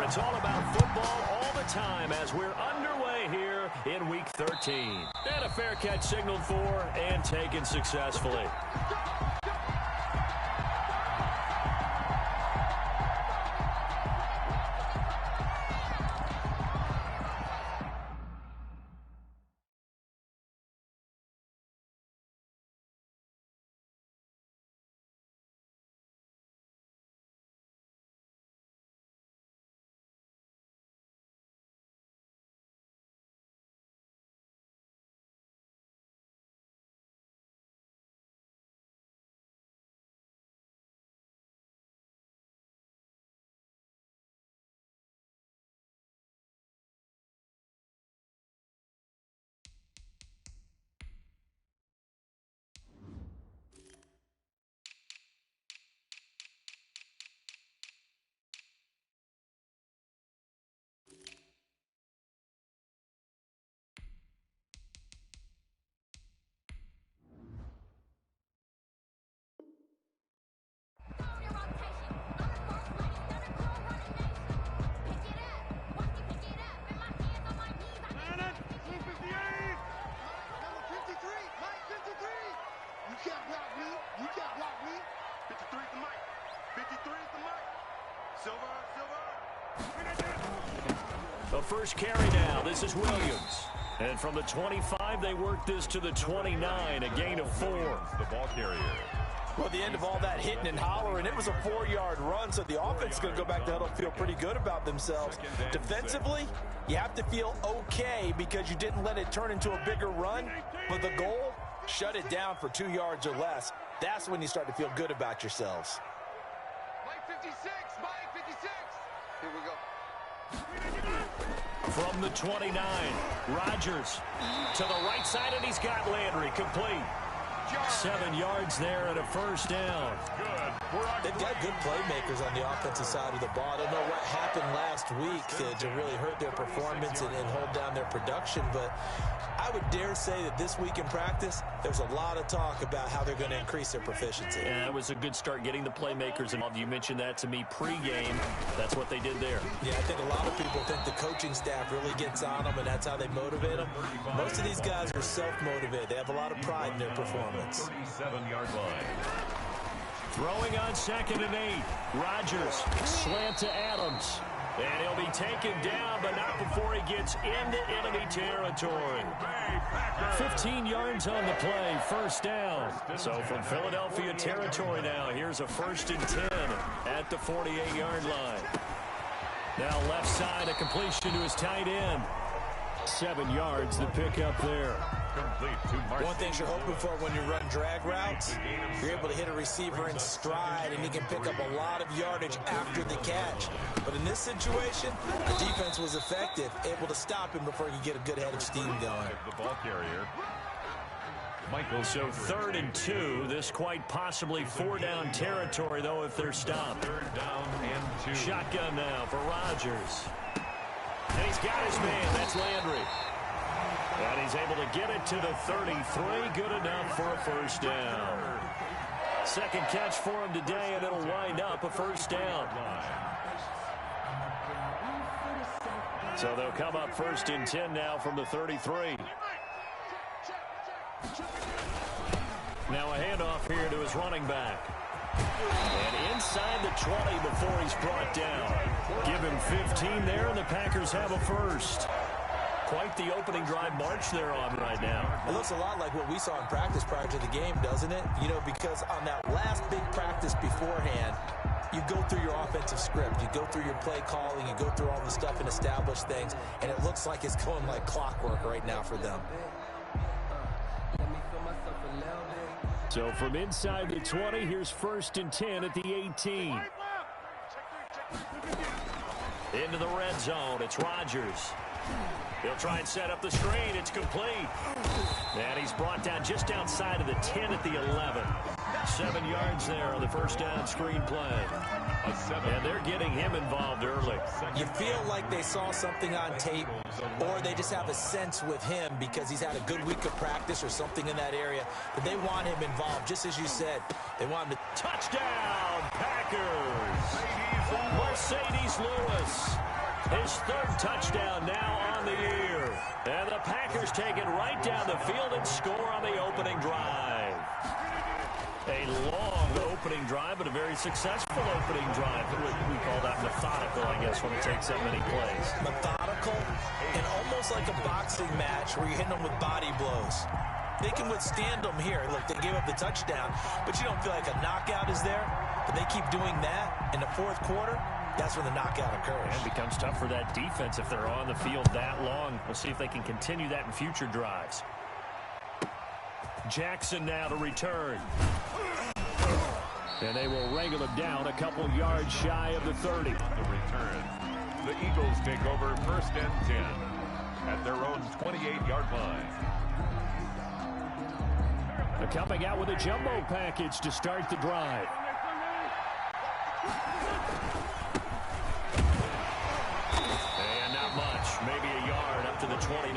it's all about football all the time as we're underway here in Week 13. And a fair catch signaled for and taken successfully. The first carry now. This is Williams. And from the 25, they work this to the 29, a gain of 4. The ball carrier. Well, the end of all that hitting and hollering, it was a 4-yard run, so the offense is going to go back to huddle, feel pretty good about themselves. Defensively, you have to feel okay because you didn't let it turn into a bigger run. But the goal, shut it down for 2 yards or less. That's when you start to feel good about yourselves. Mike 56, Mike 56. Here we go. From the 29, Rodgers to the right side, and he's got Landry complete. 7 yards there and a first down. They've got good playmakers on the offensive side of the ball. I don't know what happened last week to really hurt their performance and hold down their production, but I would dare say that this week in practice, there's a lot of talk about how they're going to increase their proficiency. Yeah, that was a good start getting the playmakers involved. You mentioned that to me pregame. That's what they did there. Yeah, I think a lot of people think the coaching staff really gets on them, and that's how they motivate them. Most of these guys are self-motivated. They have a lot of pride in their performance. 37-yard line. Throwing on 2nd and 8. Rodgers, slant to Adams. And he'll be taken down, but not before he gets into enemy territory. 15 yards on the play, first down. So from Philadelphia territory now, here's a 1st and 10 at the 48-yard line. Now left side, a completion to his tight end. 7 yards, the pickup there. One thing you're hoping for when you run drag routes, you're able to hit a receiver in stride, and he can pick up a lot of yardage after the catch. But in this situation, the defense was effective, able to stop him before he could get a good head of steam going. The ball carrier. So 3rd and 2. This quite possibly 4-down territory, though, if they're stopped. 3rd down and 2. Shotgun now for Rodgers. And he's got his man. That's Landry. And he's able to get it to the 33. Good enough for a first down. Second catch for him today, and it'll wind up a first down. So they'll come up 1st and 10 now from the 33. Now a handoff here to his running back. And inside the 20 before he's brought down. Give him 15 there, and the Packers have a first. Quite the opening drive march they're on right now. It looks a lot like what we saw in practice prior to the game, doesn't it? You know, because on that last big practice beforehand, you go through your offensive script, you go through your play calling, you go through all the stuff and establish things, and it looks like it's going like clockwork right now for them. So from inside the 20, here's 1st and 10 at the 18. Into the red zone, it's Rodgers. He'll try and set up the screen. It's complete. And he's brought down just outside of the 10 at the 11. 7 yards there on the first down screen play. And they're getting him involved early. You feel like they saw something on tape, or they just have a sense with him because he's had a good week of practice or something in that area, but they want him involved, just as you said. They want him to... Touchdown, Packers! Mercedes Lewis His third touchdown now on the year. And the Packers take it right down the field and score on the opening drive. A long opening drive, but a very successful opening drive. We call that methodical, I guess, when it takes that many plays. Methodical and almost like a boxing match where you're hitting them with body blows. They can withstand them here. Look, they gave up the touchdown, but you don't feel like a knockout is there. But they keep doing that in the fourth quarter. That's when the knockout occurs. And it becomes tough for that defense if they're on the field that long. We'll see if they can continue that in future drives. Jackson now to return. And they will wrangle him down a couple yards shy of the 30. On the return, the Eagles take over 1st and 10 at their own 28-yard line. They're coming out with a jumbo package to start the drive. And not much, maybe a yard up to the 29.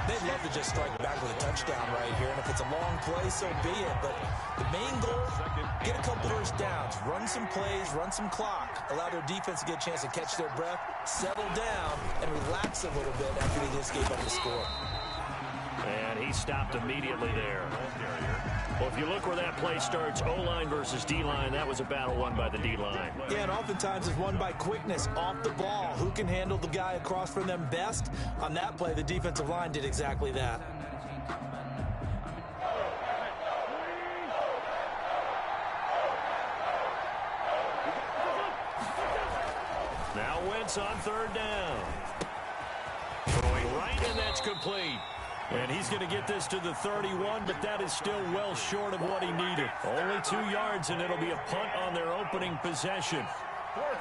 They'd love to just strike back with a touchdown right here, and if it's a long play, so be it. But the main goal, get a couple first downs, run some plays, run some clock, allow their defense to get a chance to catch their breath, settle down, and relax a little bit after they just gave up the score. And he stopped immediately there. Well, if you look where that play starts, O-line versus D-line, that was a battle won by the D-line. Yeah, and oftentimes it's won by quickness off the ball. Who can handle the guy across from them best? On that play, the defensive line did exactly that. Now Wentz on 3rd down. Throwing right, and that's complete. And he's going to get this to the 31, but that is still well short of what he needed. Only 2 yards, and it'll be a punt on their opening possession.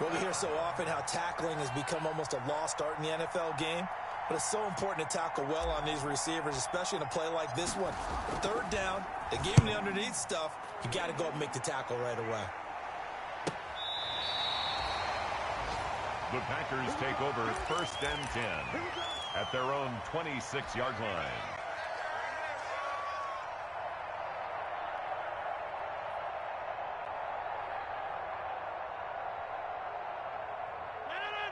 Well, we hear so often how tackling has become almost a lost art in the NFL game. But it's so important to tackle well on these receivers, especially in a play like this one. 3rd down, they gave him the underneath stuff. You got to go up and make the tackle right away. The Packers take over 1st and 10 at their own 26-yard line.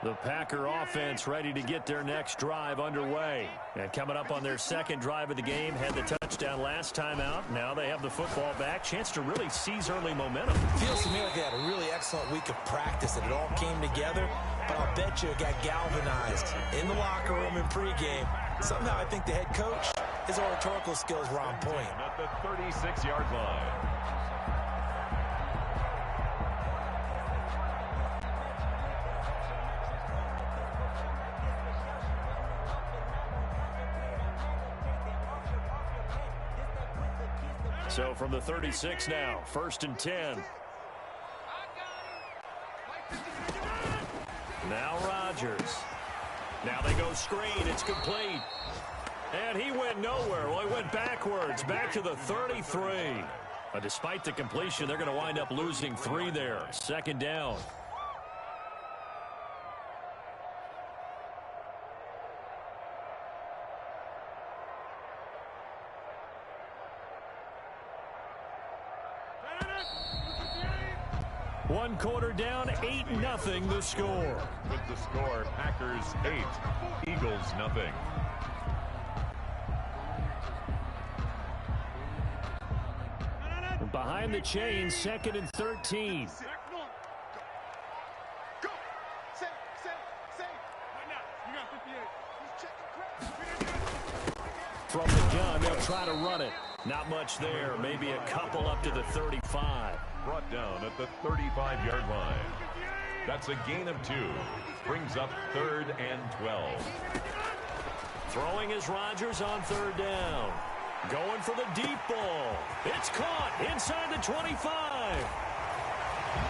The Packer offense ready to get their next drive underway. And coming up on their 2nd drive of the game, had the touchdown last time out. Now they have the football back. Chance to really seize early momentum. Feels to me like they had a really excellent week of practice and it all came together. But I'll bet you it got galvanized in the locker room in pregame. Somehow I think the head coach, his oratorical skills were on point. At the 36-yard line. So from the 36 now, 1st and 10. Now Rodgers. Now they go screen. It's complete. And he went nowhere. Well, he went backwards, back to the 33. But despite the completion, they're going to wind up losing 3 there. 2nd down. One quarter down, 8-0 the score. With the score, Packers 8, Eagles nothing. Behind the chain, 2nd and 13. From the gun, they'll try to run it. Not much there. Maybe a couple up to the 35. Brought down at the 35-yard line. That's a gain of 2. Brings up 3rd and 12. Throwing is Rodgers on 3rd down. Going for the deep ball. It's caught inside the 25.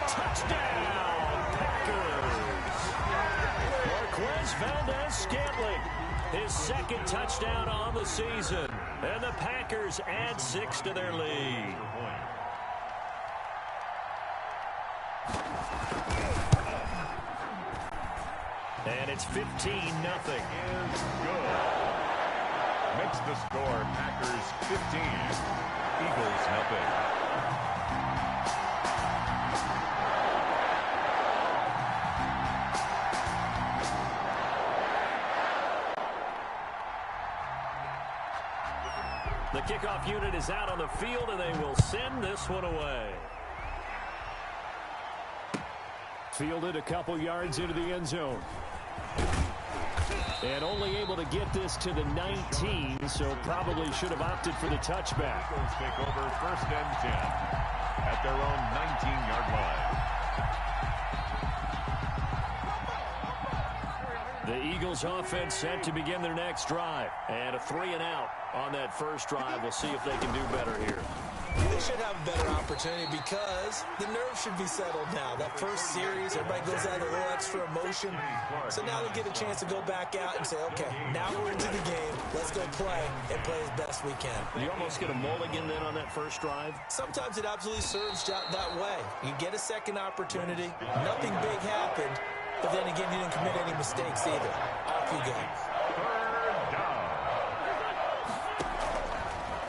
Touchdown, Packers. Marquez Valdez-Scantling, his 2nd touchdown on the season. And the Packers add 6 to their lead. And it's 15-0. Is good. Makes the score Packers 15, Eagles nothing. The kickoff unit is out on the field, and they will send this one away. Fielded a couple yards into the end zone. And only able to get this to the 19, so probably should have opted for the touchback. Eagles take over 1st and 10 at their own 19-yard line. The Eagles offense set to begin their next drive. And a 3-and-out on that first drive. We'll see if they can do better here. They should have a better opportunity because the nerves should be settled now. That first series, everybody goes out with a little extra emotion. So now they get a chance to go back out and say, okay, now we're into the game. Let's go play and play as best we can. You almost get a mulligan then on that first drive? Sometimes it absolutely serves that way. You get a second opportunity. Nothing big happened. But then again, you didn't commit any mistakes either. Off you go.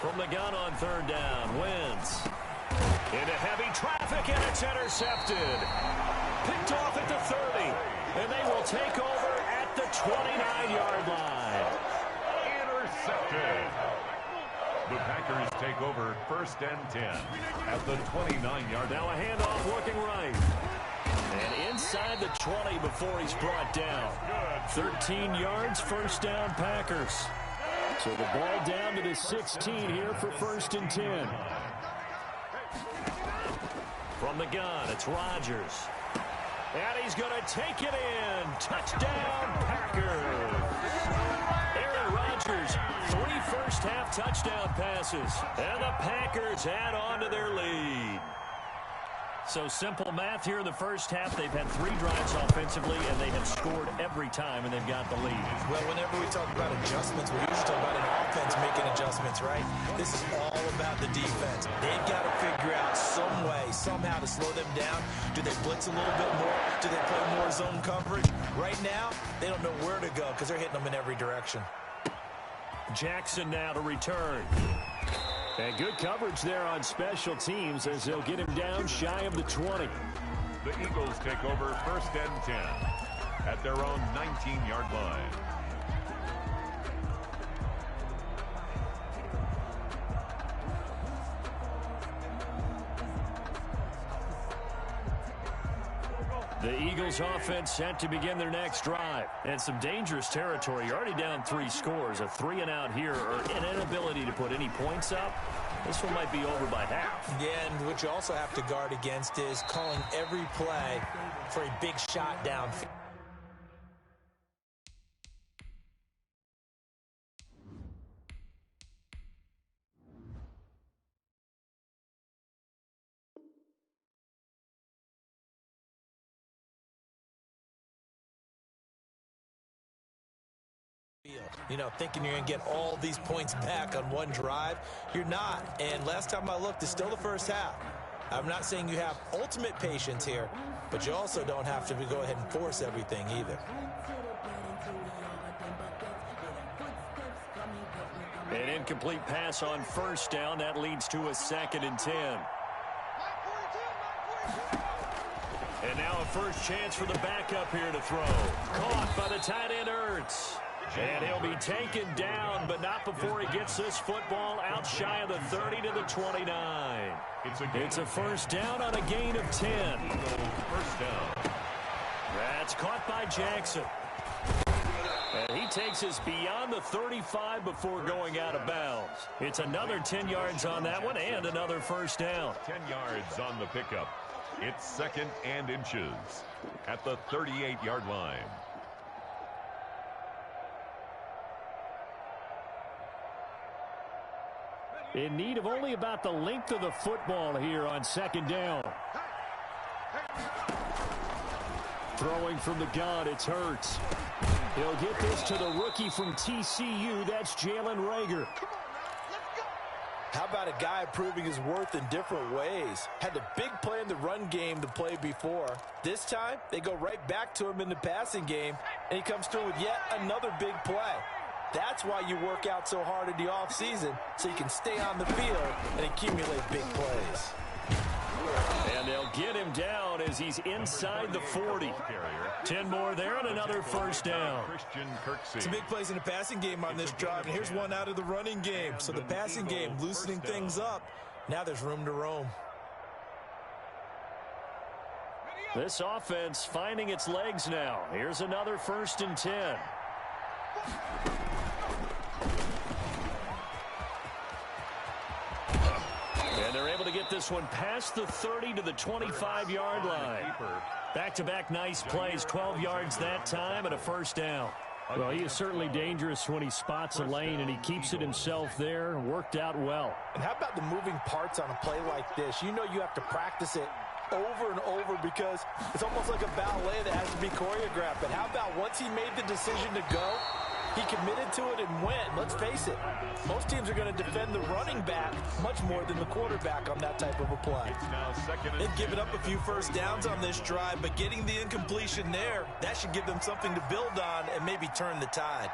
From the gun on 3rd down, Wentz. Into heavy traffic, and it's intercepted. Picked off at the 30, and they will take over at the 29-yard line. Intercepted. The Packers take over 1st and 10 at the 29-yard line. Now a handoff looking right. And inside the 20 before he's brought down. 13 yards, 1st down, Packers. So the ball down to the 16 here for 1st and 10. From the gun, it's Rodgers. And he's going to take it in. Touchdown, Packers. Aaron Rodgers, 3 first-half touchdown passes. And the Packers add on to their lead. So simple math here in the first half. They've had 3 drives offensively, and they have scored every time, and they've got the lead. Well, whenever we talk about adjustments, we usually talk about an offense making adjustments, right? This is all about the defense. They've got to figure out some way, somehow to slow them down. Do they blitz a little bit more? Do they play more zone coverage? Right now, they don't know where to go because they're hitting them in every direction. Jackson now to return. And good coverage there on special teams as they'll get him down shy of the 20. The Eagles take over 1st and 10 at their own 19-yard line. The Eagles offense set to begin their next drive. And some dangerous territory. You're already down 3 scores. A 3-and-out here or an inability to put any points up. This one might be over by half. Yeah, and what you also have to guard against is calling every play for a big shot downfield. You know, thinking you're going to get all these points back on one drive. You're not. And last time I looked, it's still the first half. I'm not saying you have ultimate patience here, but you also don't have to go ahead and force everything either. An incomplete pass on 1st down. That leads to a 2nd and 10. And now a first chance for the backup here to throw. Caught by the tight end, Ertz. And he'll be taken down, but not before he gets this football out shy of the 30 to the 29. It's a 1st down on a gain of 10. 1st down. That's caught by Jackson. And he takes us beyond the 35 before going out of bounds. It's another 10 yards on that one and another 1st down. 10 yards on the pickup. It's 2nd and inches at the 38-yard line. In need of only about the length of the football here on 2nd down. Throwing from the gun, it's Hurts. He'll get this to the rookie from TCU. That's Jalen Reagor. How about a guy proving his worth in different ways? Had the big play in the run game to play before. This time, they go right back to him in the passing game, and he comes through with yet another big play. That's why you work out so hard in the offseason, so you can stay on the field and accumulate big plays. And they'll get him down as as he's inside the 40. 10 more there and another first down. Some big plays in the passing game on this drive, and here's one out of the running game. So the passing game loosening things up. Now there's room to roam. This offense finding its legs now. Here's another 1st and 10. And they're able to get this one past the 30 to the 25-yard line. Back-to-back nice plays, 12 yards that time and a first down. Well, he is certainly dangerous when he spots a lane, and he keeps it himself there. Worked out well. And how about the moving parts on a play like this? You know you have to practice it over and over because it's almost like a ballet that has to be choreographed. But how about once he made the decision to go, he committed to it and went. Let's face it, most teams are going to defend the running back much more than the quarterback on that type of a play. They've given up a few first downs on this drive, but getting the incompletion there, that should give them something to build on and maybe turn the tide.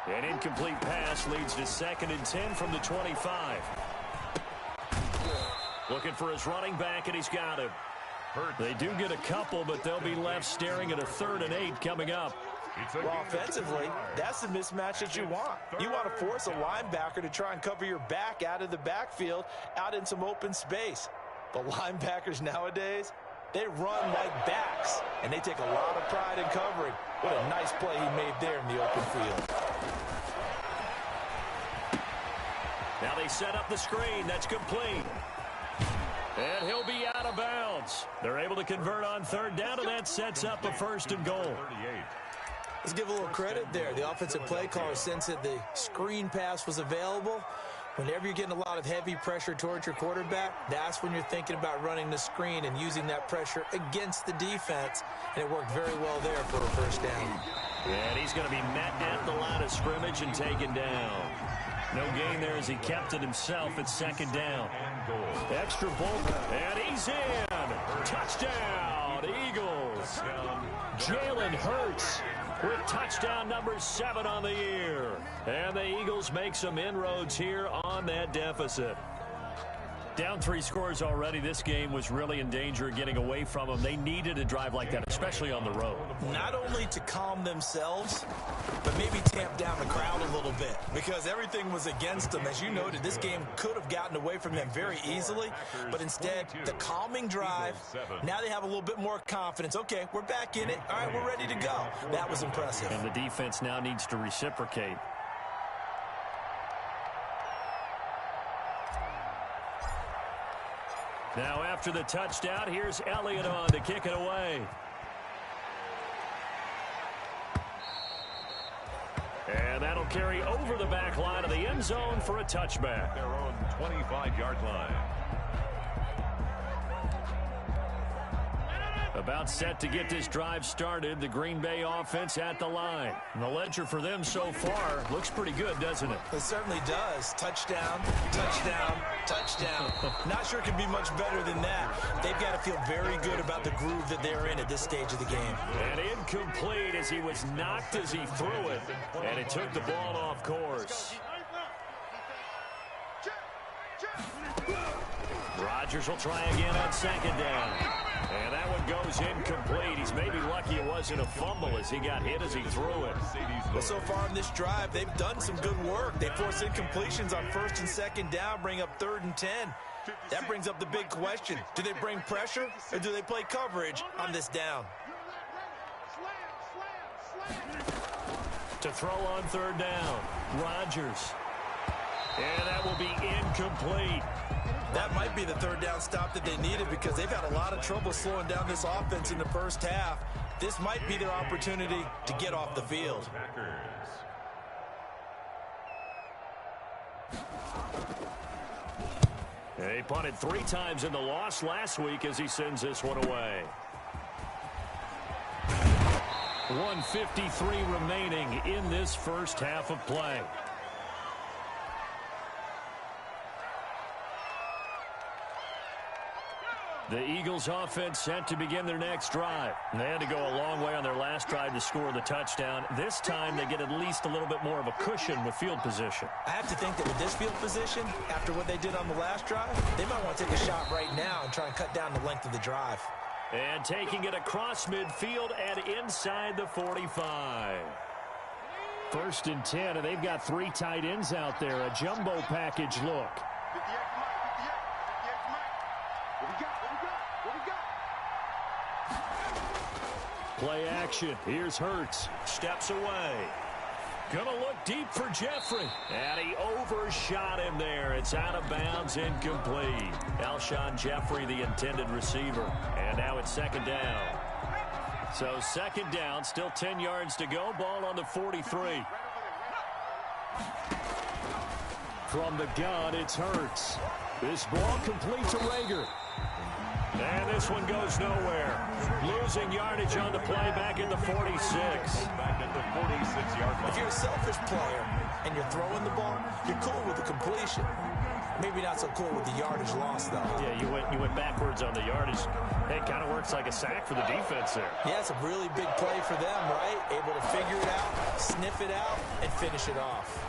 An incomplete pass leads to 2nd and 10 from the 25. Looking for his running back, and he's got him. They do get a couple, but they'll be left staring at a 3rd and 8 coming up. Well, offensively, that's the mismatch that you want. You want to force a linebacker to try and cover your back out of the backfield, out in some open space. But linebackers nowadays, they run like backs, and they take a lot of pride in covering. What a nice play he made there in the open field. Now they set up the screen. That's complete. And he'll be out of bounds. They're able to convert on 3rd down, and that sets up a 1st and goal. Let's give a little credit there. The offensive play caller sensed that the screen pass was available. Whenever you're getting a lot of heavy pressure towards your quarterback, that's when you're thinking about running the screen and using that pressure against the defense. And it worked very well there for a first down. And he's going to be met at the line of scrimmage and taken down. No gain there as he kept it himself at 2nd down. Extra point, and he's in. Touchdown, Eagles. Jalen Hurts with touchdown number 7 on the year. And the Eagles make some inroads here on that deficit. Down 3 scores already. This game was really in danger of getting away from them. They needed a drive like that, especially on the road. Not only to calm themselves, but maybe tamp down the crowd a little bit because everything was against them. As you noted, this game could have gotten away from them very easily, but instead, the calming drive, now they have a little bit more confidence. Okay, we're back in it. All right, we're ready to go. That was impressive. And the defense now needs to reciprocate. Now after the touchdown, here's Elliott on to kick it away. And that'll carry over the back line of the end zone for a touchback. Their own 25-yard line. About set to get this drive started, the Green Bay offense at the line. And the ledger for them so far looks pretty good, doesn't it? It certainly does. Touchdown, touchdown, touchdown. Not sure it can be much better than that. They've got to feel very good about the groove that they're in at this stage of the game. And incomplete as he was knocked as he threw it. And it took the ball off course. Rodgers will try again on 2nd down. And that one goes incomplete. He's maybe lucky it wasn't a fumble as he got hit as he threw it. Well, so far in this drive, they've done some good work. They force incompletions on 1st and 2nd down, bring up 3rd and 10. That brings up the big question. Do they bring pressure or do they play coverage on this down? To throw on 3rd down, Rodgers. And that will be incomplete. That might be the 3rd down stop that they needed because they've had a lot of trouble slowing down this offense in the first half. This might be their opportunity to get off the field. He punted 3 times in the loss last week as he sends this one away. 1:53 remaining in this first half of play. The Eagles offense set to begin their next drive. They had to go a long way on their last drive to score the touchdown. This time they get at least a little bit more of a cushion with field position. I have to think that with this field position, after what they did on the last drive, they might want to take a shot right now and try and cut down the length of the drive. And taking it across midfield and inside the 45. 1st and 10, and they've got 3 tight ends out there. A jumbo package look. Play action. Here's Hurts. Steps away. Gonna look deep for Jeffrey. And he overshot him there. It's out of bounds, incomplete. Alshon Jeffrey, the intended receiver. And now it's 2nd down. So 2nd down, still 10 yards to go. Ball on the 43. From the gun, it's Hurts. This ball complete to Rager. And this one goes nowhere. Losing yardage on the play back at the 46. Back at the 46-yard line. If you're a selfish player and you're throwing the ball, you're cool with the completion. Maybe not so cool with the yardage loss, though. Yeah, you went backwards on the yardage. Hey, it kind of works like a sack for the defense there. Yeah, it's a really big play for them, right? Able to figure it out, sniff it out, and finish it off.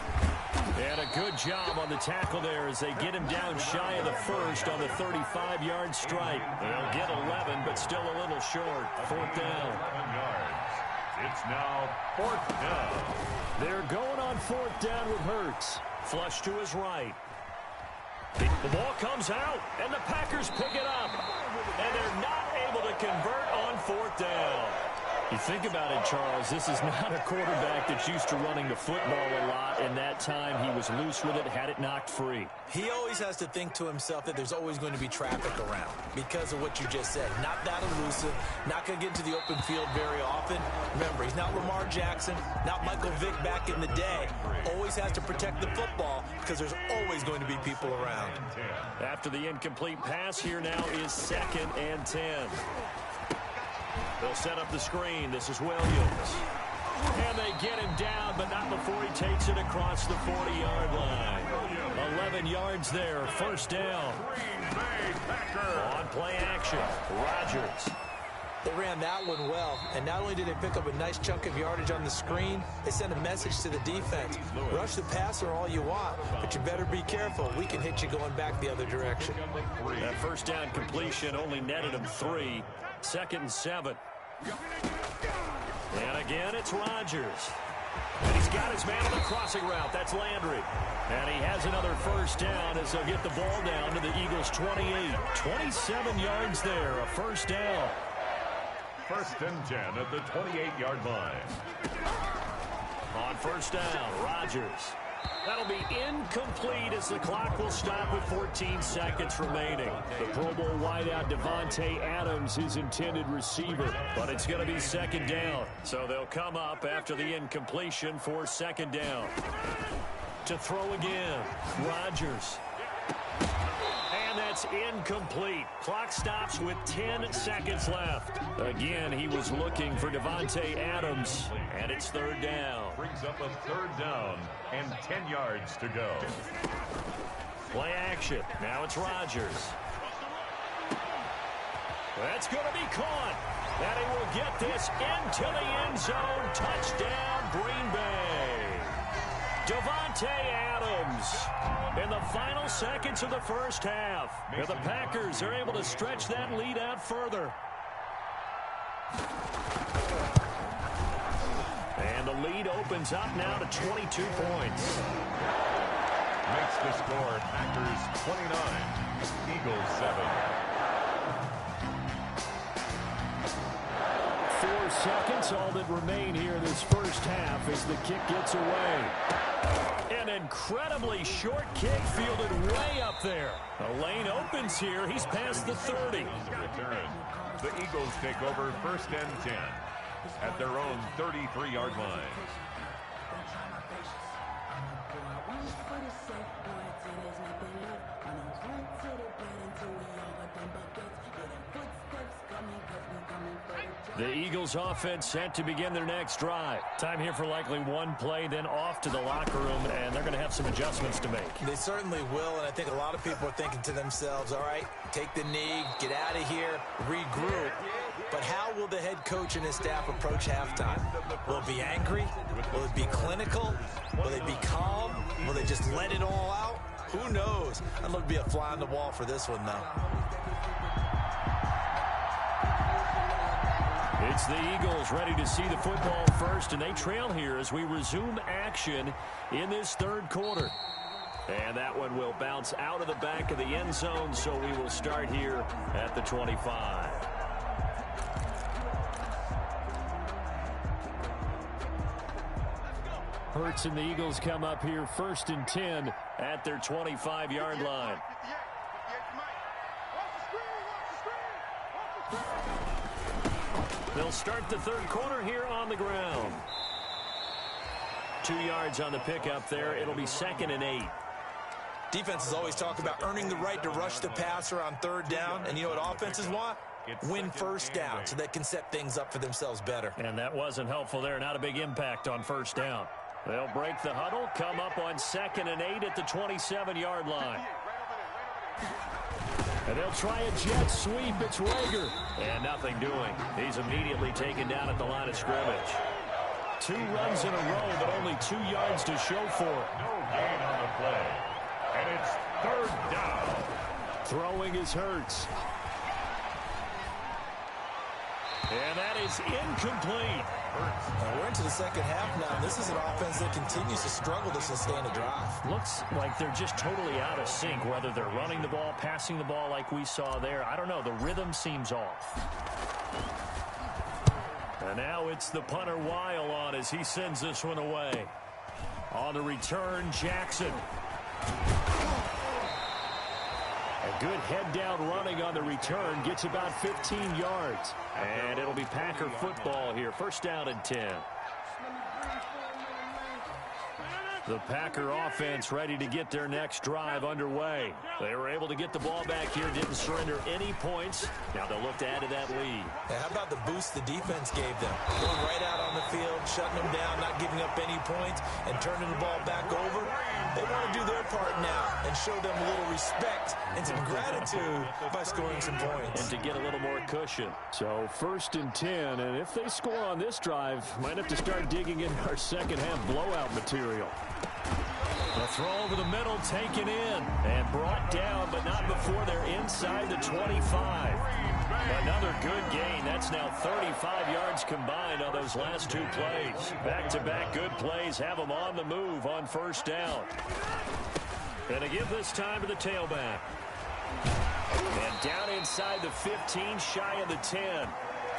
And a good job on the tackle there as they get him down shy of the 1st on the 35-yard strike. They'll get 11, but still a little short. 4th down. 11 yards. It's now 4th down. They're going on 4th down with Hurts. Flush to his right. The ball comes out, and the Packers pick it up. And they're not able to convert on 4th down. You think about it, Charles, this is not a quarterback that's used to running the football a lot, and that time he was loose with it, had it knocked free. He always has to think to himself that there's always going to be traffic around because of what you just said. Not that elusive, not going to get into the open field very often. Remember, he's not Lamar Jackson, not Michael Vick back in the day. Always has to protect the football because there's always going to be people around. After the incomplete pass, here now is 2nd and 10. They'll set up the screen. This is Williams. And they get him down, but not before he takes it across the 40-yard line. 11 yards there, 1st down. On play action, Rodgers. They ran that one well, and not only did they pick up a nice chunk of yardage on the screen, they sent a message to the defense. Rush the passer all you want, but you better be careful. We can hit you going back the other direction. That 1st down completion only netted him 3. 2nd and 7. And again, it's Rodgers. And he's got his man on the crossing route. That's Landry. And he has another 1st down as they'll get the ball down to the Eagles' 28. 27 yards there, a 1st down. 1st and 10 at the 28-yard line. On 1st down, Rodgers. That'll be incomplete as the clock will stop with 14 seconds remaining. The Pro Bowl wideout Davante Adams, his intended receiver, but it's going to be 2nd down. So they'll come up after the incompletion for 2nd down. To throw again, Rodgers. And that's incomplete. Clock stops with 10 seconds left. Again, he was looking for Davante Adams, and it's 3rd down. Brings up a 3rd down and 10 yards to go. Play action. Now it's Rodgers. That's going to be caught. And he will get this into the end zone. Touchdown, Green Bay. Davante Adams in the final seconds of the 1st half. And the Packers are able to stretch that lead out further. And the lead opens up now to 22 points. Makes the score Packers 29, Eagles 7. 4 seconds, all that remain here this 1st half as the kick gets away. An incredibly short kick fielded way up there. A lane opens here. He's past the 30. Return. The Eagles take over 1st and 10 at their own 33-yard line. The Eagles offense set to begin their next drive. Time here for likely one play, then off to the locker room, and they're going to have some adjustments to make. They certainly will, and I think a lot of people are thinking to themselves, all right, take the knee, get out of here, regroup. But how will the head coach and his staff approach halftime? Will it be angry? Will it be clinical? Will they be calm? Will they just let it all out? Who knows? I'd love to be a fly on the wall for this one, though. It's the Eagles ready to see the football first, and they trail here as we resume action in this third quarter. And that one will bounce out of the back of the end zone, so we will start here at the 25. Hurts and the Eagles come up here 1st and 10 at their 25-yard line. They'll start the third quarter here on the ground. 2 yards on the pickup there. It'll be 2nd and 8. Defenses always talk about earning the right to rush the passer on third down. And you know what offenses want? Win first down so they can set things up for themselves better. And that wasn't helpful there. Not a big impact on first down. They'll break the huddle, come up on 2nd and 8 at the 27-yard line. And they'll try a jet sweep. It's Rager. And nothing doing. He's immediately taken down at the line of scrimmage. 2 runs in a row, but only 2 yards to show for it. No gain on the play. And it's 3rd down. Throwing is Hurts. And that is incomplete. We're into the second half now. This is an offense that continues to struggle to sustain a drive. Looks like they're just totally out of sync, whether they're running the ball, passing the ball like we saw there. I don't know. The rhythm seems off. And now it's the punter Weil on as he sends this one away. On the return, Jackson. A good head-down running on the return. Gets about 15 yards. And it'll be Packer football here. 1st down and 10. The Packer offense ready to get their next drive underway. They were able to get the ball back here, didn't surrender any points. Now they'll look to add to that lead. Now, how about the boost the defense gave them? Going right out on the field, shutting them down, not giving up any points, and turning the ball back over. They want to do their part now and show them a little respect and some gratitude by scoring some points. And to get a little more cushion. So 1st and 10, and if they score on this drive, might have to start digging in our second half blowout material. The throw over the middle, taken in, and brought down, but not before they're inside the 25. Another good gain. That's now 35 yards combined on those last 2 plays. Back-to-back good plays have them on the move on 1st down. And to give this time to the tailback. And down inside the 15, shy of the 10.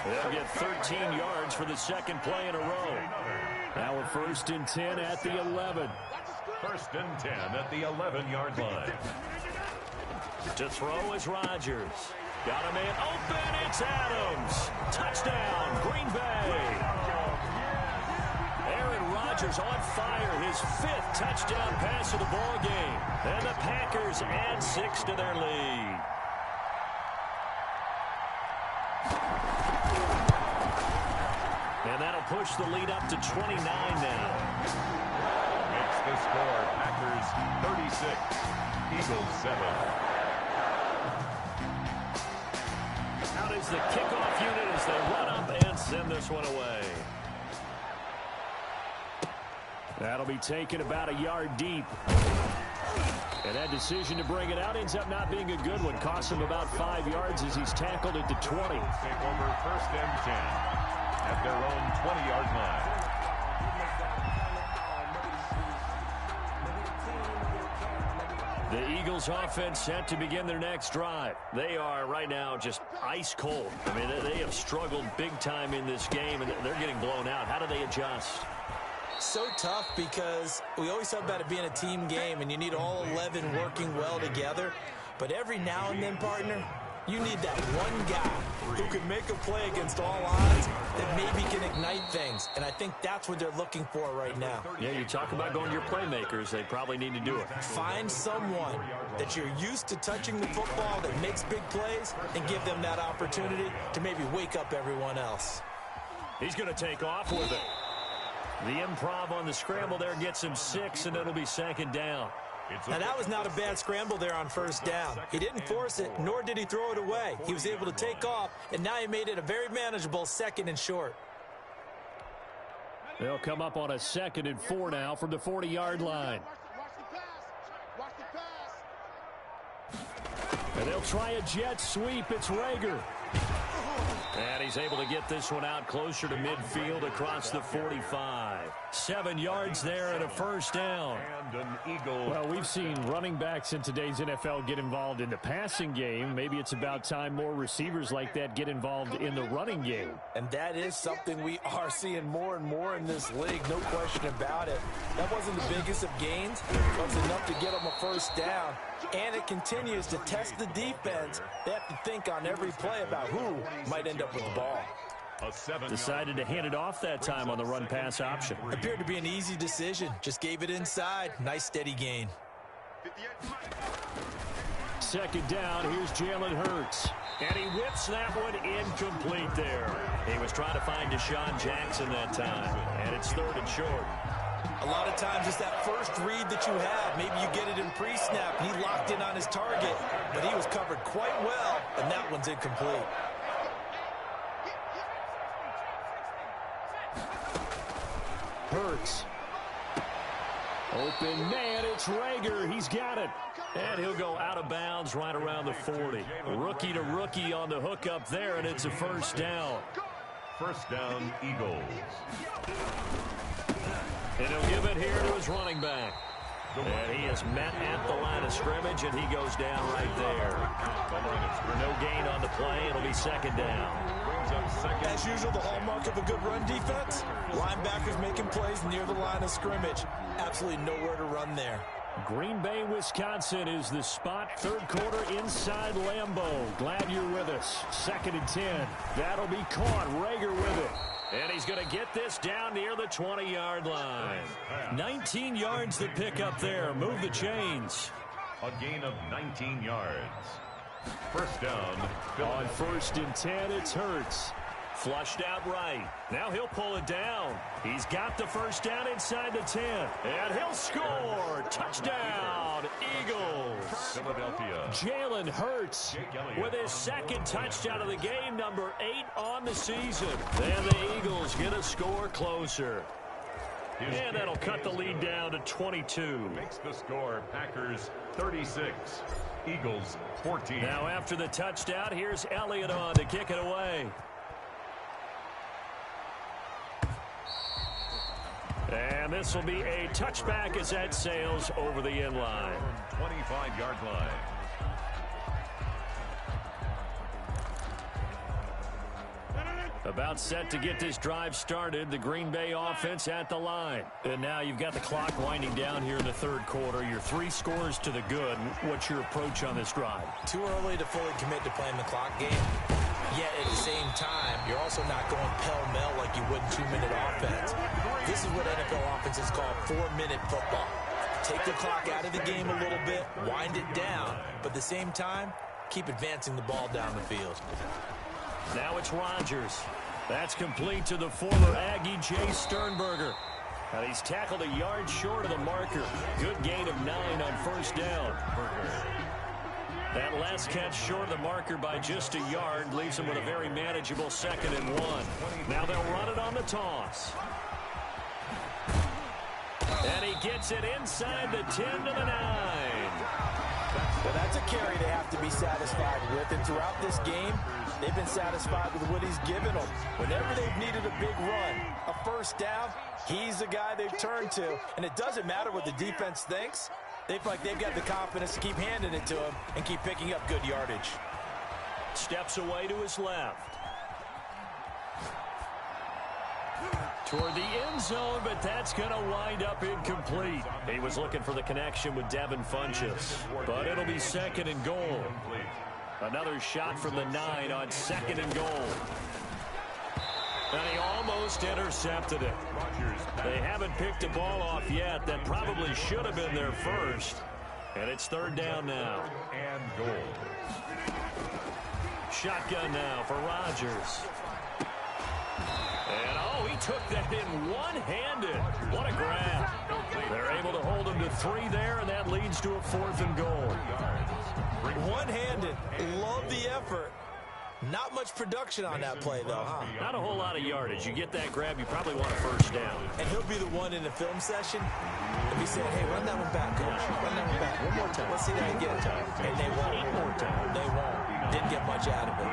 They'll get 13 yards for the second play in a row. Now we're 1st and 10 at the 11. 1st and 10 at the 11-yard line. To throw is Rodgers. Got a man open. It's Adams. Touchdown, Green Bay. Aaron Rodgers on fire. His 5th touchdown pass of the ball game. And the Packers add 6 to their lead. And that'll push the lead up to 29 now. Makes the score Packers 36, Eagles 7. Out is the kickoff unit as they run up and send this one away. That'll be taken about a yard deep. And that decision to bring it out ends up not being a good one. Costs him about 5 yards as he's tackled at the 20. Take over 1st and 10 at their own 20-yard line. The Eagles offense set to begin their next drive. They are right now just ice cold. I mean, they have struggled big time in this game, and they're getting blown out. How do they adjust? So tough because we always talk about it being a team game, and you need all 11 working well together. But every now and then, partner, you need that one guy who can make a play against all odds that maybe can ignite things. And I think that's what they're looking for right now. Yeah, you talk about going to your playmakers. They probably need to do it. Find someone that you're used to touching the football that makes big plays and give them that opportunity to maybe wake up everyone else. He's going to take off with it. The improv on the scramble there gets him 6, and it'll be 2nd down. Now, that was not a bad scramble there on 1st down. He didn't force it, nor did he throw it away. He was able to take off, and now he made it a very manageable 2nd and short. They'll come up on a 2nd and 4 now from the 40-yard line. And they'll try a jet sweep. It's Rager. And he's able to get this one out closer to midfield across the 45. 7 yards there and a first down. And an eagle. Well, we've seen running backs in today's NFL get involved in the passing game. Maybe it's about time more receivers like that get involved in the running game. And that is something we are seeing more and more in this league, no question about it. That wasn't the biggest of gains. It was enough to get them a first down. And it continues to test the defense. They have to think on every play about who might end up with the ball. Decided to hand it off that time on the run-pass option. Appeared to be an easy decision. Just gave it inside. Nice steady gain. Second down, here's Jalen Hurts. And he whips that one incomplete there. He was trying to find Deshaun Jackson that time. And it's 3rd and short. A lot of times it's that first read that you have. Maybe you get it in pre-snap. He locked in on his target, but he was covered quite well, and that one's incomplete. Hurts. Open man, it's Rager. He's got it. And he'll go out of bounds right around the 40. Rookie to rookie on the hook up there, and it's a first down. First down, Eagles. And he'll give it here to his running back. And he is met at the line of scrimmage, and he goes down right there. No gain on the play. It'll be second down. As usual, the hallmark of a good run defense, linebackers making plays near the line of scrimmage. Absolutely nowhere to run there. Green Bay, Wisconsin is the spot. 3rd quarter inside Lambeau. Glad you're with us. 2nd and 10. That'll be caught. Rager with it. And he's going to get this down near the 20-yard line. 19 yards to pick up there. Move the chains. A gain of 19 yards. First down. On 1st and 10, it's Hurts. Flushed out right. Now he'll pull it down. He's got the first down inside the 10. And he'll score. Touchdown, Eagles. Philadelphia. Jalen Hurts with his 2nd touchdown of the game, number 8 on the season. Then the Eagles get a score closer. And that'll cut the lead down to 22. Makes the score Packers 36. Eagles 14. Now after the touchdown, here's Elliott on to kick it away. And this will be a touchback as that sails over the end line. 25-yard line. About set to get this drive started. The Green Bay offense at the line. And now you've got the clock winding down here in the 3rd quarter. Your 3 scores to the good. What's your approach on this drive? Too early to fully commit to playing the clock game. Yet at the same time, you're also not going pell-mell like you would in 2-minute offense. This is what NFL offenses call 4-minute football. Take the clock out of the game a little bit, wind it down, but at the same time, keep advancing the ball down the field. Now it's Rodgers. That's complete to the former Aggie, Jay Sternberger. And he's tackled a yard short of the marker. Good gain of 9 on first down. That last catch short of the marker by just a yard leaves him with a very manageable 2nd and 1. Now they'll run it on the toss. And he gets it inside the 10 to the 9. Well, that's a carry they have to be satisfied with. And throughout this game, they've been satisfied with what he's given them. Whenever they've needed a big run, a first down, he's the guy they've turned to. And it doesn't matter what the defense thinks. They feel like they've got the confidence to keep handing it to him and keep picking up good yardage. Steps away to his left. Toward the end zone, but that's going to wind up incomplete. He was looking for the connection with Devin Funchess, but it'll be 2nd and goal. Another shot from the 9 on 2nd and goal. And he almost intercepted it. They haven't picked the ball off yet. That probably should have been their first. And it's 3rd down now. And goal. Shotgun now for Rodgers. And, oh, he took that in one-handed. What a grab. They're able to hold him to 3 there, and that leads to a 4th and goal. One-handed. Love the effort. Not much production on that play, though, huh? Not a whole lot of yardage. You get that grab, you probably want a first down. And he'll be the one in the film session and be saying, hey, run that one back, coach. Run that one back. One more time. Let's see that again. And they won't. 8 more times. They won't. Didn't get much out of it.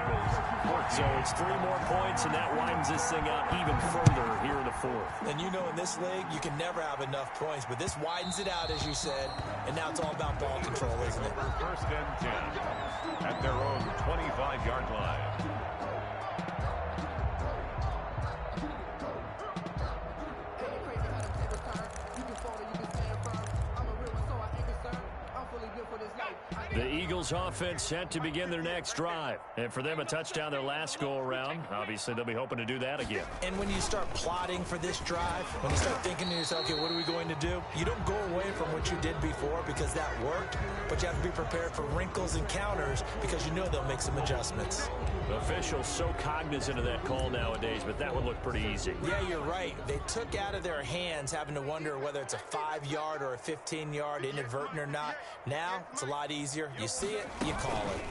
So it's 3 more points, and that widens this thing out even further here in the fourth. And you know in this league, you can never have enough points, but this widens it out, as you said, and now it's all about ball control, isn't it? First and 10 at their own 25-yard line. The Eagles offense set to begin their next drive. And for them, a touchdown their last go-around. Obviously, they'll be hoping to do that again. And when you start plotting for this drive, when you start thinking to yourself, okay, what are we going to do? You don't go away from what you did before because that worked, but you have to be prepared for wrinkles and counters because you know they'll make some adjustments. The officials so cognizant of that call nowadays, but that would look pretty easy. Yeah, you're right. They took out of their hands having to wonder whether it's a 5-yard or a 15-yard, inadvertent or not. Now, it's a lot easier. You see it, you call it.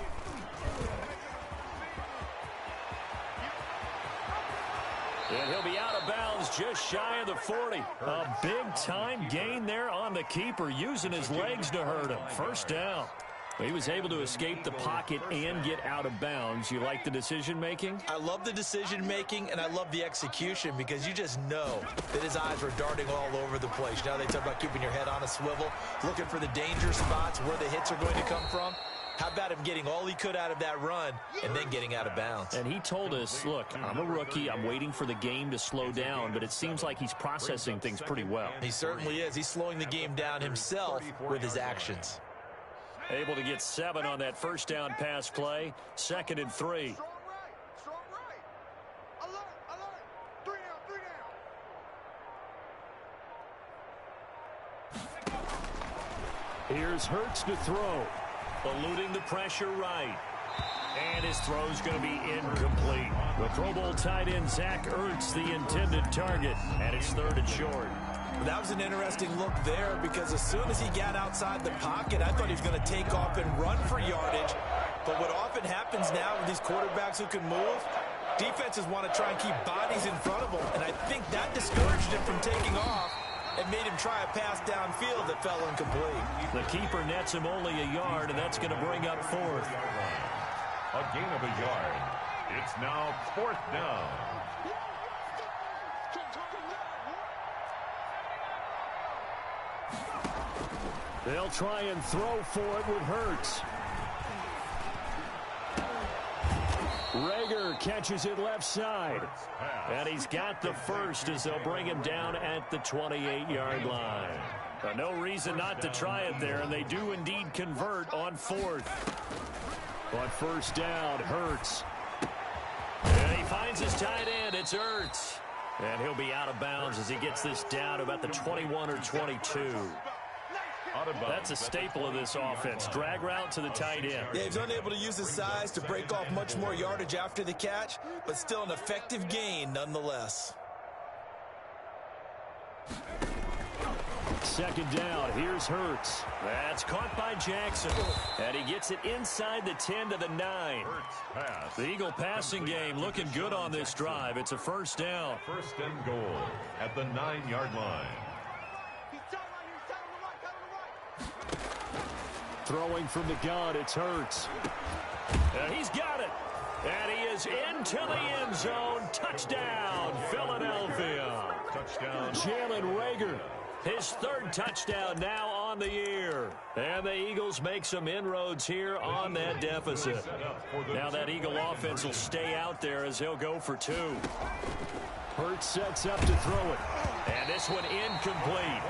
And he'll be out of bounds just shy of the 40. A big-time gain there on the keeper, using his legs to hurt him. First down. He was able to escape the pocket and get out of bounds. You like the decision-making? I love the decision-making, and I love the execution because you just know that his eyes were darting all over the place. You know, they talk about keeping your head on a swivel, looking for the danger spots, where the hits are going to come from. How about him getting all he could out of that run and then getting out of bounds? And he told us, look, I'm a rookie. I'm waiting for the game to slow down, but it seems like he's processing things pretty well. He certainly is. He's slowing the game down himself with his actions. Able to get 7 on that first down pass play. 2nd and 3. Strong right. Alert. 3 down. Here's Hurts to throw. Eluding the pressure right. And his throw's going to be incomplete. The Pro Bowl tight end Zach Ertz, the intended target, and it's 3rd and short. That was an interesting look there because as soon as he got outside the pocket, I thought he was going to take off and run for yardage. But what often happens now with these quarterbacks who can move, defenses want to try and keep bodies in front of them. And I think that discouraged him from taking off and made him try a pass downfield that fell incomplete. The keeper nets him only a yard, and that's going to bring up 4th. A gain of a yard. It's now 4th down. They'll try and throw for it with Hurts. Rager catches it left side. And he's got the first as they'll bring him down at the 28-yard line. But no reason not to try it there, and they do indeed convert on 4th. On first down, Hurts. And he finds his tight end. It's Ertz. And he'll be out of bounds as he gets this down about the 21 or 22. That's a staple of this offense. Drag route to the tight end. Yeah, he's unable to use his size to break off much more yardage after the catch, but still an effective gain nonetheless. 2nd down, here's Hurts. That's caught by Jackson. And he gets it inside the 10 to the 9. The Eagle passing game looking good on this drive. It's a first down. 1st and goal at the 9-yard line. Throwing from the gun, it's Hurts. And he's got it. And he is into the end zone. Touchdown, Philadelphia. Touchdown. Jalen Rager, his 3rd touchdown now on the year. And the Eagles make some inroads here on that deficit. Now that Eagle offense will stay out there as he'll go for 2. Hurts sets up to throw it. And this one incomplete.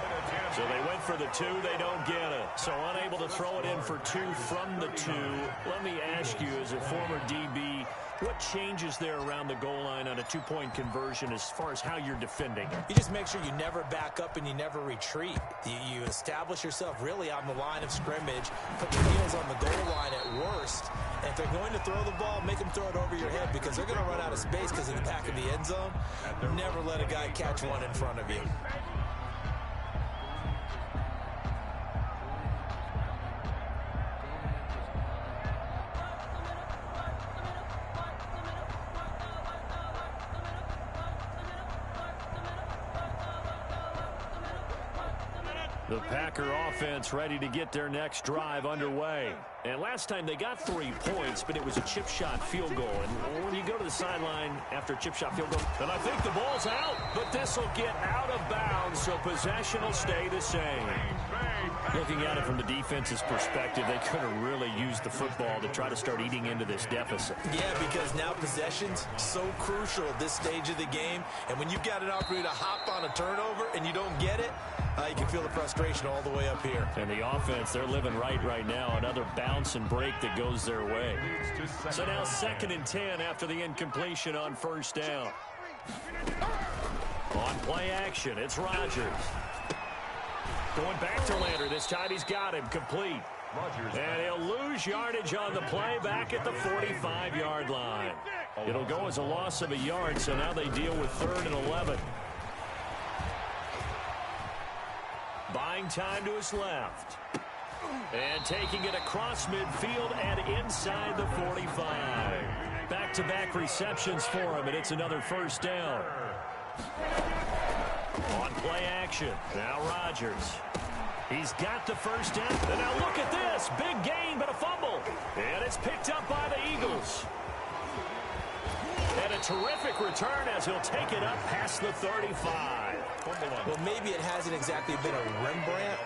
So they went for the 2, they don't get it. So unable to throw it in for 2 from the 2. Let me ask you, as a former DB, what changes there around the goal line on a 2-point conversion as far as how you're defending? You just make sure you never back up and you never retreat. You establish yourself really on the line of scrimmage, put your heels on the goal line at worst. And if they're going to throw the ball, make them throw it over your head because they're going to run out of space because in the back of the end zone, never let a guy catch one in front of you. The Packer offense ready to get their next drive underway. And last time they got 3 points, but it was a chip shot field goal. And when you go to the sideline after a chip shot field goal, And I think the ball's out, but this will get out of bounds, so possession will stay the same. looking at it from the defense's perspective, they could have really used the football to try to start eating into this deficit. Yeah, because now possession's so crucial at this stage of the game. And when you've got an opportunity to hop on a turnover and you don't get it, you can feel the frustration all the way up here. And the offense, they're living right now. Another bounce and break that goes their way. So now 2nd and 10 after the incompletion on 1st down. On play action, it's Rodgers. Going back to Lander. This time he's got him complete. And he'll lose yardage on the play back at the 45-yard line. It'll go as a loss of a yard, so now they deal with 3rd and 11. Buying time to his left. And taking it across midfield and inside the 45. Back-to-back receptions for him, and it's another 1st down. On play action, now Rodgers. He's got the 1st down. And now look at this. Big gain, but a fumble. And it's picked up by the Eagles. And a terrific return as he'll take it up past the 35. Well, maybe it hasn't exactly been a Rembrandt,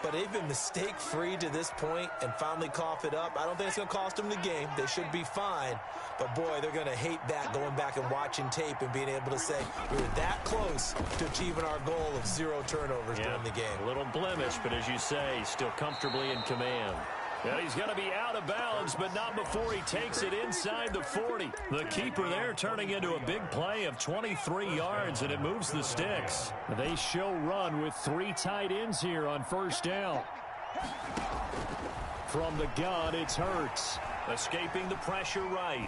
but they've been mistake-free to this point and finally cough it up. I don't think it's going to cost them the game. They should be fine. But, boy, they're going to hate that, going back and watching tape and being able to say we were that close to achieving our goal of 0 turnovers during the game. A little blemish, but as you say, still comfortably in command. And he's going to be out of bounds, but not before he takes it inside the 40. The keeper there turning into a big play of 23 yards, and it moves the sticks. They show run with 3 tight ends here on 1st down. From the gun, it's Hurts. Escaping the pressure right.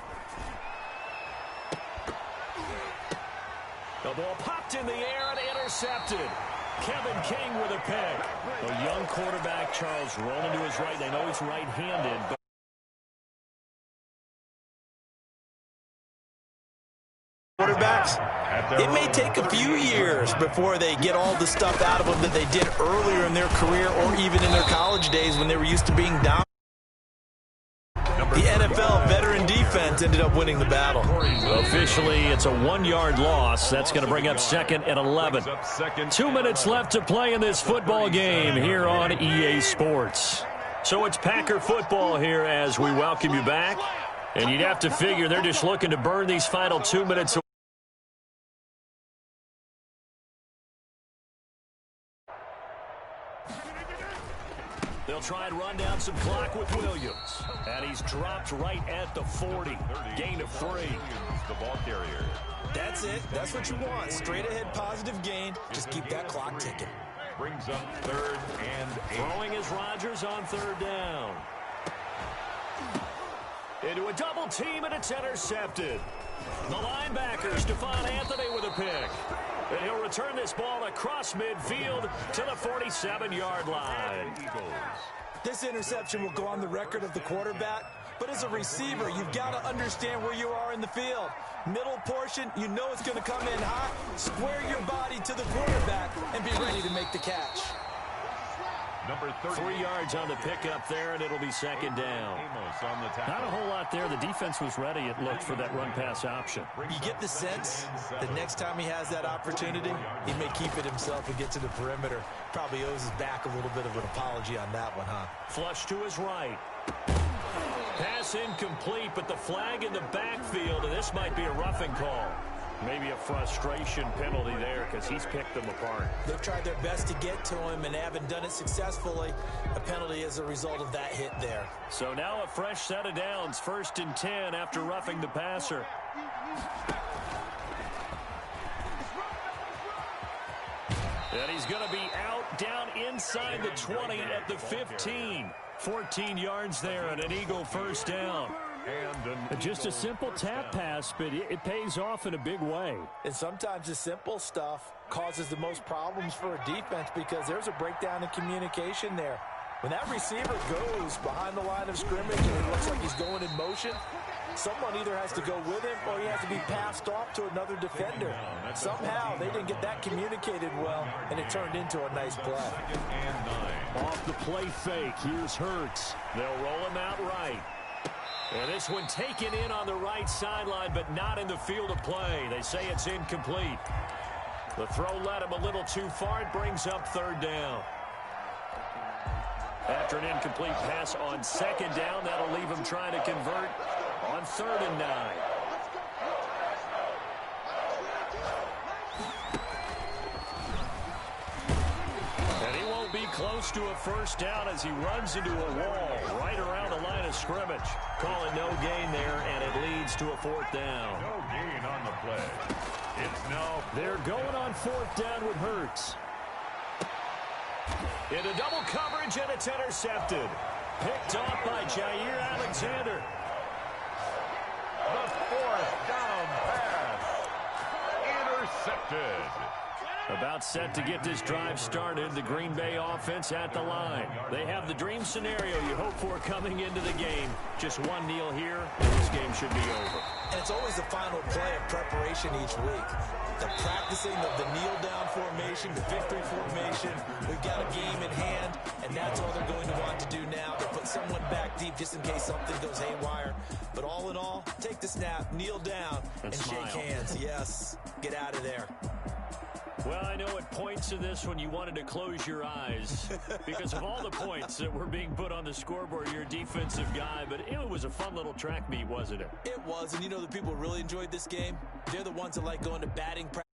The ball popped in the air and intercepted. Kevin King with a pick. A young quarterback, Charles, rolling to his right. They know he's right-handed, but quarterbacks, it may take a few years before they get all the stuff out of them that they did earlier in their career or even in their college days when they were used to being dominant. The NFL veteran defense ended up winning the battle. Officially, it's a 1-yard loss. That's going to bring up 2nd and 11. 2 minutes left to play in this football game here on EA Sports. So it's Packer football here as we welcome you back. And you'd have to figure they're just looking to burn these final 2 minutes. They'll try and run down some clock with Williams. And he's dropped right at the 40. Gain of 3. The ball carrier. That's it. That's what you want. Straight ahead positive gain. Just keep that clock ticking. Brings up 3rd and 8. Throwing is Rodgers on 3rd down. Into a double team, and it's intercepted. The linebacker, Stephon Anthony, with a pick. And he'll return this ball across midfield to the 47-yard line. This interception will go on the record of the quarterback, but as a receiver, you've got to understand where you are in the field. Middle portion, you know it's going to come in hot. Square your body to the quarterback and be ready to make the catch. Number 30. 3 yards on the pickup there, and it'll be 2nd down. On the tackle. not a whole lot there. The defense was ready, it looked, for that run-pass option. You get the sense the next time he has that opportunity, he may keep it himself and get to the perimeter. Probably owes his back a little bit of an apology on that one, huh? Flush to his right. Pass incomplete, but the flag in the backfield, and this might be a roughing call. Maybe a frustration penalty there because he's picked them apart. They've tried their best to get to him and haven't done it successfully. A penalty as a result of that hit there. So now a fresh set of downs. 1st and 10 after roughing the passer. And he's going to be out down inside the 20 at the 15. 14 yards there and an Eagle 1st down. Just a simple tap pass, but it pays off in a big way. And sometimes the simple stuff causes the most problems for a defense because there's a breakdown in communication there. When that receiver goes behind the line of scrimmage and it looks like he's going in motion, someone either has to go with him or he has to be passed off to another defender. Somehow they didn't get that communicated well, and it turned into a nice play. Off the play fake, here's Hurts. They'll roll him out right. And this one taken in on the right sideline, but not in the field of play. They say it's incomplete. The throw led him a little too far. It brings up third down. After an incomplete pass on second down, that'll leave him trying to convert on 3rd and 9. And he won't be close to a first down as he runs into a wall right around the line of scrimmage. Call it no gain there, and it leads to a 4th down. No gain on the play. It's now... They're going on 4th down with Hurts. Into double coverage, and it's intercepted. Picked off by Jair Alexander. The 4th down pass. Intercepted. About set to get this drive started, the Green Bay offense at the line. They have the dream scenario you hope for coming into the game. Just one kneel here, and this game should be over. And it's always the final play of preparation each week. The practicing of the kneel-down formation, the victory formation. We've got a game in hand, and that's all they're going to want to do now. To put someone back deep just in case something goes haywire. But all in all, take the snap, kneel down, and shake hands. Yes, get out of there. Well, I know at points of this when you wanted to close your eyes because of all the points that were being put on the scoreboard, you're a defensive guy, but it was a fun little track meet, wasn't it? It was, and you know the people who really enjoyed this game? They're the ones that like going to batting practice.